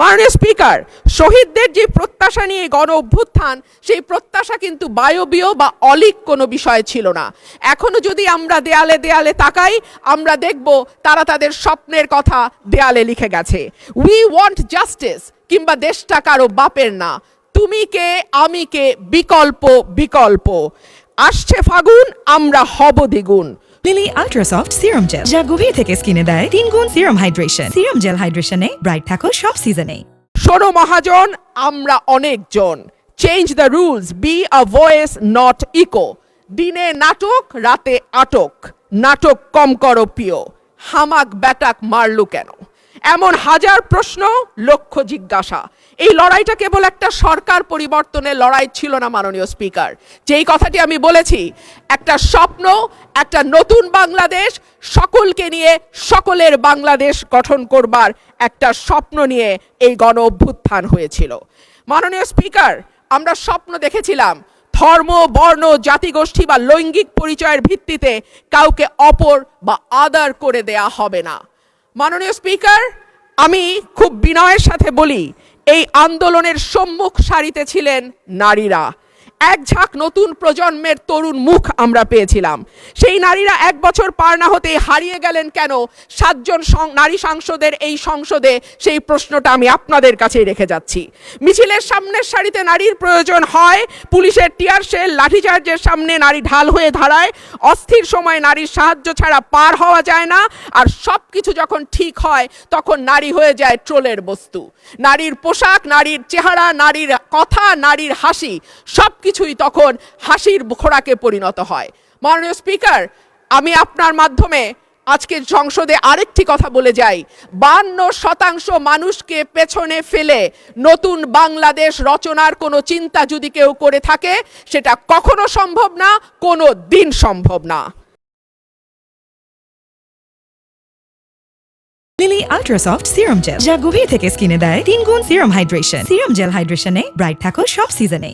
মাননীয় স্পিকার, শহীদদের যে প্রত্যাশা নিয়ে গণ অভ্যুত্থান, সেই প্রত্যাশা কিন্তু বায়বীয় বা অলীক কোনো বিষয় ছিল না। এখনো যদি আমরা দেয়ালে দেয়ালে তাকাই, আমরা দেখব তারা তাদের স্বপ্নের কথা দেয়ালে লিখে গেছে। উই ওয়ান্ট জাস্টিস, কিংবা দেশটা কারো বাপের না, তুমি কে আমি কে, বিকল্প বিকল্প, আসছে ফাগুন আমরা হব দ্বিগুণ। Lily ultra soft serum gel, যা গভীর থেকে স্কিনে দেয় 3 গুণ সিরাম হাইড্রেশন। সিরাম জেল হাইড্রেশনে ব্রাইট থাকো সব সিজনে। শোনো মহাজন, আমরা অনেকজন, change the rules, be a voice not echo. দিনে নাটক, রাতে আটক, নাটক কম করো প্রিয়, হামাক ব্যাটাক মারলু কেন? এমন হাজার প্রশ্ন, লক্ষ জিজ্ঞাসা। এই লড়াইটা কেবল একটা সরকার পরিবর্তনের লড়াই ছিল না মাননীয় স্পিকার। যেই কথাটি আমি বলেছি, একটা স্বপ্ন, একটা নতুন বাংলাদেশ, সকলকে নিয়ে সকলের বাংলাদেশ গঠন করবার একটা স্বপ্ন নিয়ে এই গণ অভ্যুত্থান হয়েছিল। মাননীয় স্পিকার, আমরা স্বপ্ন দেখেছিলাম ধর্ম, বর্ণ, জাতিগোষ্ঠী বা লৈঙ্গিক পরিচয়ের ভিত্তিতে কাউকে অপর বা আদার করে দেয়া হবে না। মাননীয় স্পিকার, আমি খুব বিনয়ের সাথে বলি, এই আন্দোলনের সম্মুখ সারিতে ছিলেন নারীরা। এক ঝাঁক নতুন প্রজন্মের তরুণ মুখ আমরা পেয়েছিলাম। সেই নারীরা 1 বছর পার না হতে হারিয়ে গেলেন কেন 7 জন নারী সাংসদের এই সংসদে, সেই প্রশ্নটা আমি আপনাদের কাছেই রেখে যাচ্ছি। মিছিলের সামনের সারিতে নারীর প্রয়োজন হয়, পুলিশের টিয়ার শেল, লাঠিচার্জের সামনে নারী ঢাল হয়ে দাঁড়ায়। অস্থির সময় নারীর সাহায্য ছাড়া পার হওয়া যায় না, আর সব কিছু যখন ঠিক হয় তখন নারী হয়ে যায় ট্রোলের বস্তু। নারীর পোশাক, নারীর চেহারা, নারীর কথা, নারীর হাসি, সব কিছুই তখন হাসির খোরাকে পরিণত হয়। মাননীয় স্পিকার, আমি আপনার মাধ্যমে আজকের সংসদে আরেকটি কথা বলে যাই। 52% মানুষকে পেছনে ফেলে নতুন বাংলাদেশ রচনার কোনো চিন্তা যদি কেউ করে থাকে, সেটা কখনো সম্ভব না, কোনো দিন সম্ভব না। Lily ultra soft serum gel, যা গভীর থেকে স্কিনে দেয় 3 গুণ সিরাম হাইড্রেশন। সিরাম জেল হাইড্রেশনে ব্রাইট থাকো সব সিজনে।